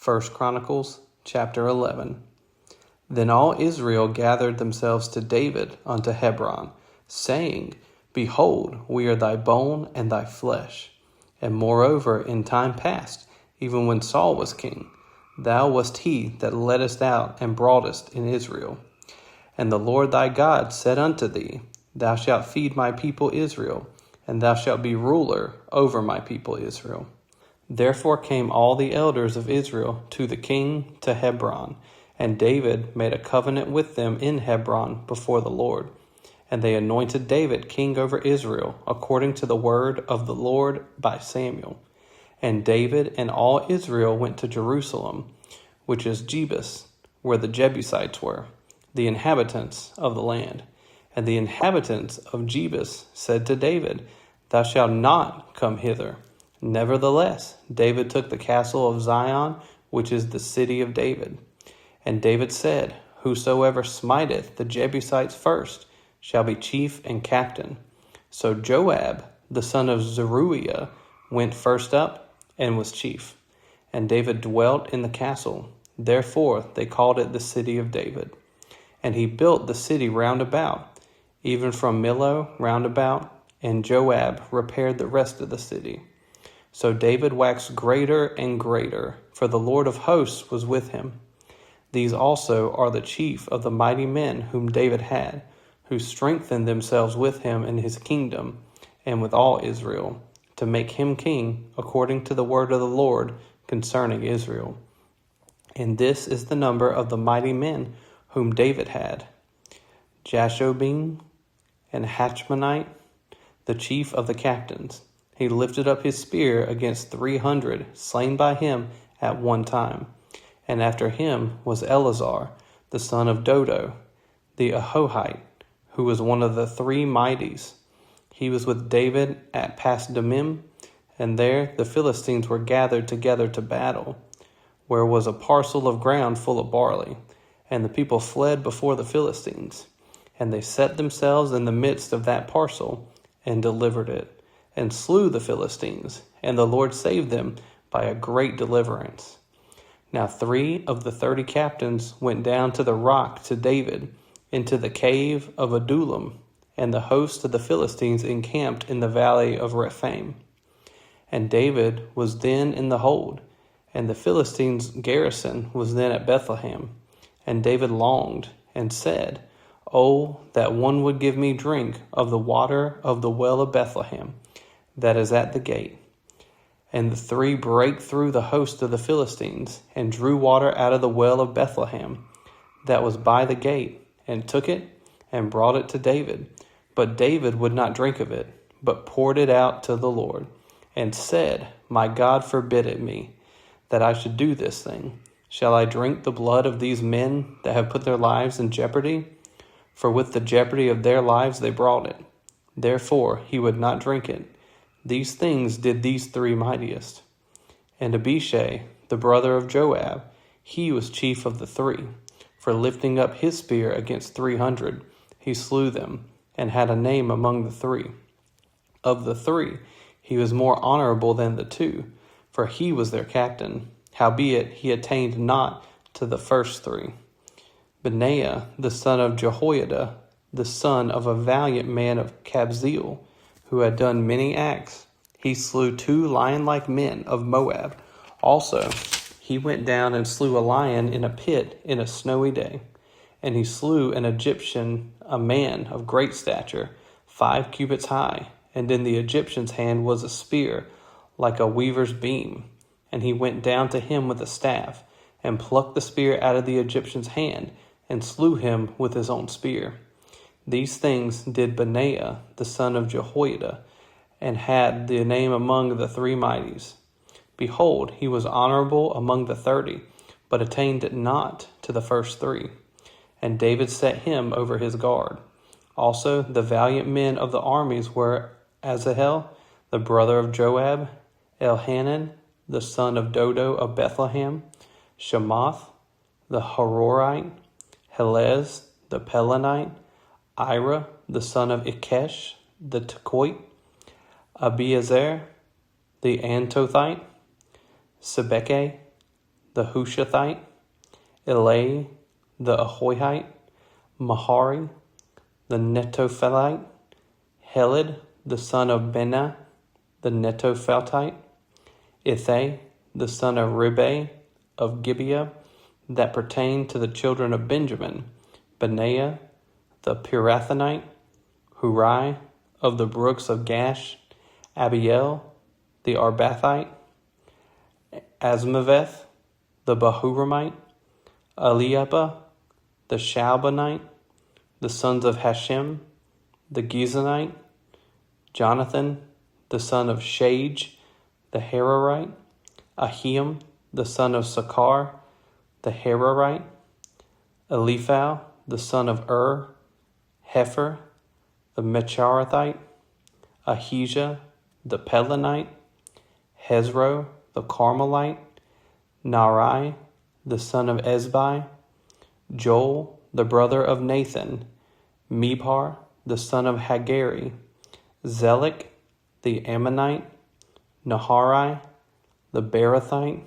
Chronicles chapter 11. Then all Israel gathered themselves to David unto Hebron, saying, Behold, we are thy bone and thy flesh. And moreover, in time past, even when Saul was king, thou wast he that leddest out and broughtest in Israel. And the Lord thy God said unto thee, Thou shalt feed my people Israel, and thou shalt be ruler over my people Israel. Therefore came all the elders of Israel to the king to Hebron, and David made a covenant with them in Hebron before the Lord. And they anointed David king over Israel, according to the word of the Lord by Samuel. And David and all Israel went to Jerusalem, which is Jebus, where the Jebusites were, the inhabitants of the land. And the inhabitants of Jebus said to David, Thou shalt not come hither. Nevertheless, David took the castle of Zion, which is the city of David. And David said, Whosoever smiteth the Jebusites first shall be chief and captain. So Joab, the son of Zeruiah, went first up and was chief. And David dwelt in the castle. Therefore they called it the city of David. And he built the city round about, even from Millo round about, and Joab repaired the rest of the city. So David waxed greater and greater, for the Lord of hosts was with him. These also are the chief of the mighty men whom David had, who strengthened themselves with him in his kingdom, and with all Israel, to make him king, according to the word of the Lord concerning Israel. And this is the number of the mighty men whom David had: Jashobim and Hachmonite, the chief of the captains. He lifted up his spear against 300 slain by him at one time. And after him was Eleazar, the son of Dodo, the Ahohite, who was one of the three mighties. He was with David at Pasdammim, and there the Philistines were gathered together to battle, where was a parcel of ground full of barley. And the people fled before the Philistines. And they set themselves in the midst of that parcel, and delivered it, and slew the Philistines, and the Lord saved them by a great deliverance. Now 3 of the 30 captains went down to the rock to David, into the cave of Adullam, and the host of the Philistines encamped in the valley of Rephaim. And David was then in the hold, and the Philistines' garrison was then at Bethlehem. And David longed, and said, Oh, that one would give me drink of the water of the well of Bethlehem, that is at the gate. And the 3 brake through the host of the Philistines, and drew water out of the well of Bethlehem, that was by the gate, and took it, and brought it to David. But David would not drink of it, but poured it out to the Lord, and said, My God forbid it me, that I should do this thing. Shall I drink the blood of these men that have put their lives in jeopardy? For with the jeopardy of their lives they brought it. Therefore he would not drink it. These things did these 3 mightiest. And Abishai, the brother of Joab, he was chief of the 3. For lifting up his spear against 300, he slew them, and had a name among the 3. Of the 3, he was more honorable than the 2, for he was their captain. Howbeit he attained not to the first 3. Benaiah, the son of Jehoiada, the son of a valiant man of Kabzeel, who had done many acts, he slew 2 lion-like men of Moab. Also, he went down and slew a lion in a pit in a snowy day. And he slew an Egyptian, a man of great stature, 5 cubits high. And in the Egyptian's hand was a spear, like a weaver's beam. And he went down to him with a staff, and plucked the spear out of the Egyptian's hand, and slew him with his own spear. These things did Benaiah, the son of Jehoiada, and had the name among the 3 mighties. Behold, he was honorable among the 30, but attained not to the first 3. And David set him over his guard. Also the valiant men of the armies were Asahel, the brother of Joab, Elhanan, the son of Dodo of Bethlehem, Shemoth, the Harorite, Helez, the Pelonite, Ira, the son of Ikesh, the Tekoite, Abiezer, the Antothite, Sebeke, the Hushathite, Elai, the Ahohite, Mahari, the Netophelite, Heled, the son of Benah, the Netopheltite, Ithai, the son of Ribai of Gibeah, that pertained to the children of Benjamin, Benaiah, the Pirathonite, Hurai, of the brooks of Gash, Abiel, the Arbathite, Asmaveth, the Bahuramite, Eliabah, the Shalbanite, the sons of Hashem, the Gizonite, Jonathan, the son of Shage, the Hararite, Ahiam, the son of Sakar, the Hararite, Eliphal, the son of Hefer, the Mecharathite, Ahijah, the Pelonite, Hezro, the Carmelite, Nari, the son of Ezbai, Joel, the brother of Nathan, Mibhar, the son of Hagari, Zelek, the Ammonite, Nahari, the Barathite,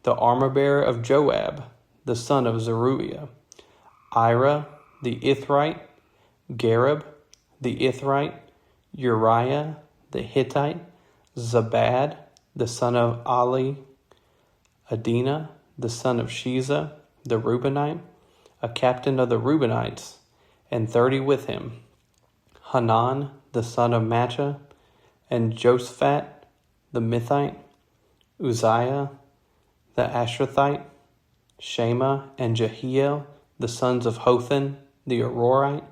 the armor-bearer of Joab, the son of Zeruiah, Ira, the Ithrite, Gareb, the Ithrite, Uriah, the Hittite, Zabad, the son of Ali, Adina, the son of Shiza, the Reubenite, a captain of the Reubenites, and 30 with him, Hanan, the son of Maachah, and Josaphat, the Mithite, Uzziah, the Ashrathite, Shema and Jehiel, the sons of Hothan, the Arorite,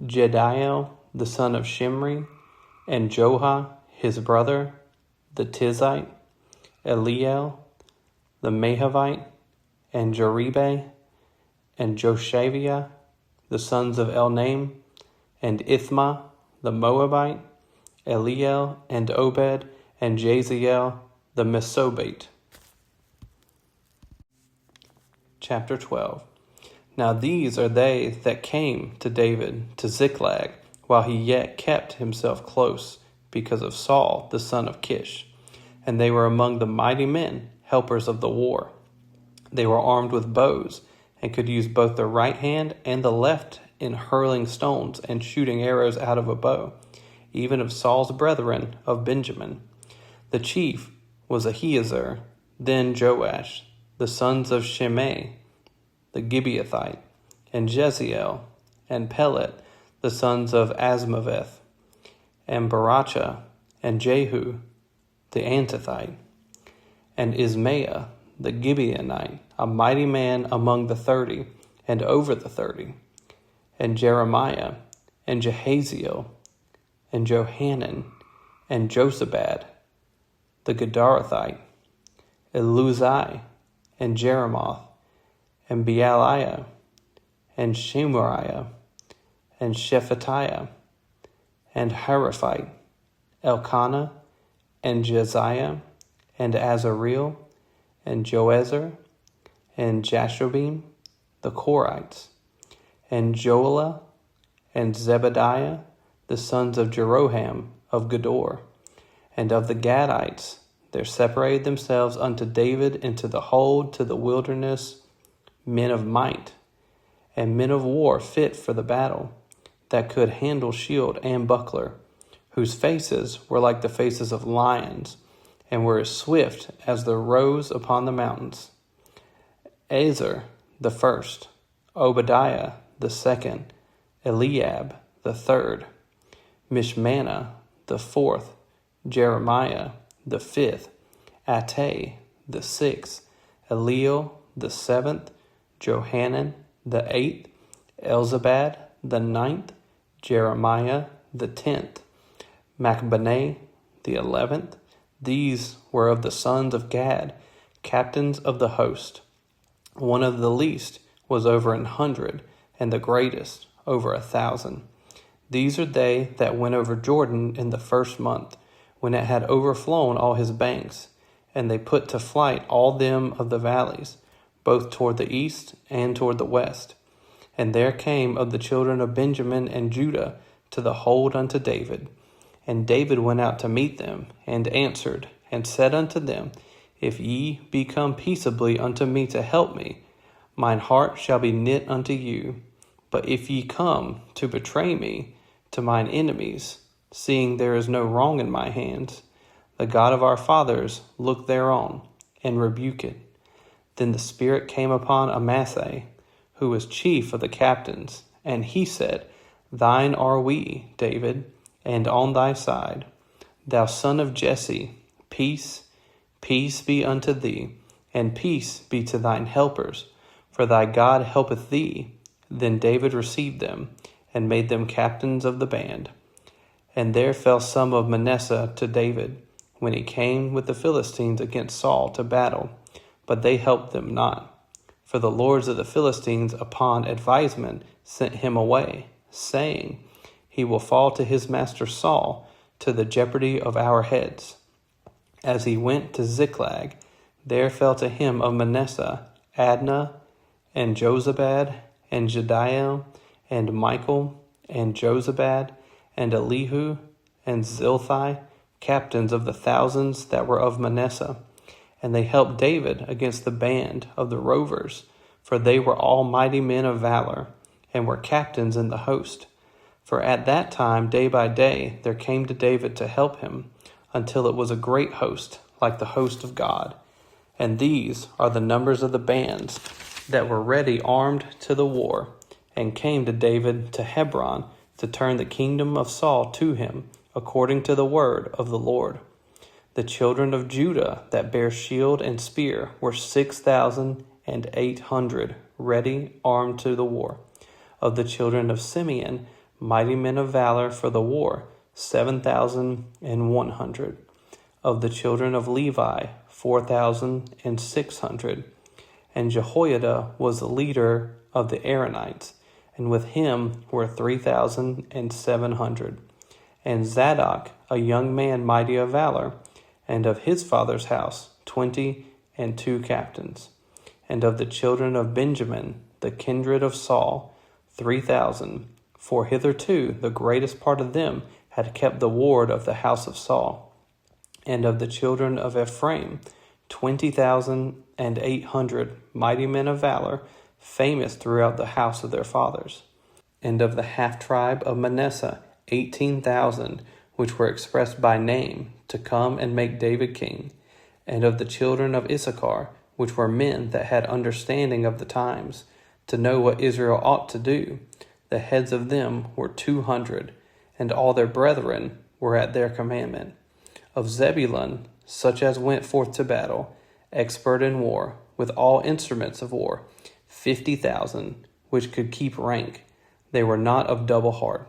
Jediel, the son of Shimri, and Joha, his brother, the Tizite, Eliel, the Mahavite, and Jeribe, and Joshaviah, the sons of Elnaim, and Ithma, the Moabite, Eliel, and Obed, and Jaziel, the Mesobite. Chapter 12. Now these are they that came to David to Ziklag, while he yet kept himself close, because of Saul the son of Kish. And they were among the mighty men, helpers of the war. They were armed with bows, and could use both the right hand and the left in hurling stones and shooting arrows out of a bow, even of Saul's brethren of Benjamin. The chief was Ahiezer, then Joash, the sons of Shimei, the Gibeathite, and Jeziel, and Pelet, the sons of Asmaveth, and Baracha, and Jehu, the Antothite, and Ismaiah, the Gibeonite, a mighty man among the 30, and over the 30, and Jeremiah, and Jehaziel, and Johanan, and Josabad, the Gedarathite, Eluzai, and Jeremoth, and Bealiah, and Shemariah, and Shephatiah, and Haraphite, Elkanah, and Jeziah, and Azareel, and Joezer, and Jashobim, the Korites, and Joelah, and Zebediah, the sons of Jeroham of Gedor, and of the Gadites. There separated themselves unto David into the hold to the wilderness men of might, and men of war fit for the battle, that could handle shield and buckler, whose faces were like the faces of lions, and were as swift as the roes upon the mountains. Ezer the first, Obadiah the second, Eliab the third, Mishmana the fourth, Jeremiah the fifth, Attay the sixth, Eliel the seventh, Johanan the eighth, Elzabad the ninth, Jeremiah the 10th, Macbaneh the 11th. These were of the sons of Gad, captains of the host. One of the least was over 100, and the greatest over 1,000. These are they that went over Jordan in the first month, when it had overflown all his banks, and they put to flight all them of the valleys, both toward the east and toward the west. And there came of the children of Benjamin and Judah to the hold unto David. And David went out to meet them, and answered, and said unto them, If ye be come peaceably unto me to help me, mine heart shall be knit unto you. But if ye come to betray me to mine enemies, seeing there is no wrong in my hands, the God of our fathers look thereon, and rebuke it. Then the Spirit came upon Amasai, who was chief of the captains, and he said, Thine are we, David, and on thy side. Thou son of Jesse, peace, peace be unto thee, and peace be to thine helpers, for thy God helpeth thee. Then David received them, and made them captains of the band. And there fell some of Manasseh to David, when he came with the Philistines against Saul to battle, but they helped them not. For the lords of the Philistines upon advisement sent him away, saying, He will fall to his master Saul, to the jeopardy of our heads. As he went to Ziklag, there fell to him of Manasseh Adnah, and Jozabad, and Jediel, and Michael, and Jozabad, and Elihu, and Zilthai, captains of the thousands that were of Manasseh. And they helped David against the band of the rovers, for they were all mighty men of valor, and were captains in the host. For at that time, day by day, there came to David to help him, until it was a great host, like the host of God. And these are the numbers of the bands that were ready armed to the war, and came to David to Hebron to turn the kingdom of Saul to him, according to the word of the Lord. The children of Judah that bare shield and spear were 6,800, ready armed to the war. Of the children of Simeon, mighty men of valor for the war, 7,100. Of the children of Levi, 4,600. And Jehoiada was the leader of the Aaronites, and with him were 3,700. And Zadok, a young man mighty of valor, and of his father's house 22 captains. And of the children of Benjamin, the kindred of Saul, 3,000. For hitherto the greatest part of them had kept the ward of the house of Saul. And of the children of Ephraim, 20,800 mighty men of valor, famous throughout the house of their fathers. And of the half-tribe of Manasseh, 18,000, which were expressed by name, to come and make David king. And of the children of Issachar, which were men that had understanding of the times, to know what Israel ought to do, the heads of them were 200, and all their brethren were at their commandment. Of Zebulun, such as went forth to battle, expert in war, with all instruments of war, 50,000, which could keep rank. They were not of double heart.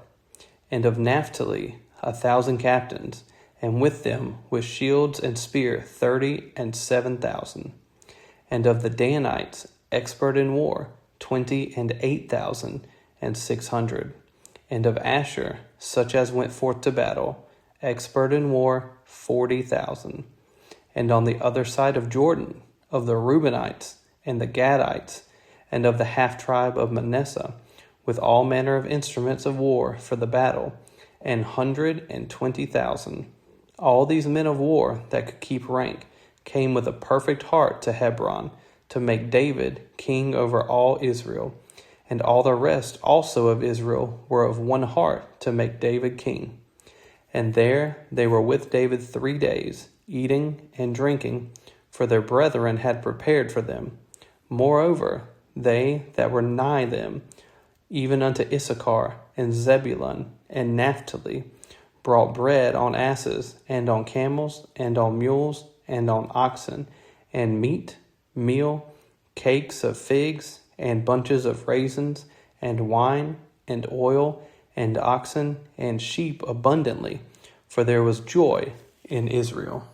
And of Naphtali, 1,000 captains, and with them with shields and spear 37,000. And of the Danites, expert in war, 28,600. And of Asher, such as went forth to battle, expert in war, 40,000. And on the other side of Jordan, of the Reubenites and the Gadites, and of the half-tribe of Manasseh, with all manner of instruments of war for the battle, 120,000. All these men of war that could keep rank came with a perfect heart to Hebron, to make David king over all Israel. And all the rest also of Israel were of one heart to make David king. And there they were with David 3 days, eating and drinking, for their brethren had prepared for them. Moreover, they that were nigh them, even unto Issachar and Zebulun and Naphtali, brought bread on asses, and on camels, and on mules, and on oxen, and meat, meal, cakes of figs, and bunches of raisins, and wine, and oil, and oxen, and sheep abundantly, for there was joy in Israel.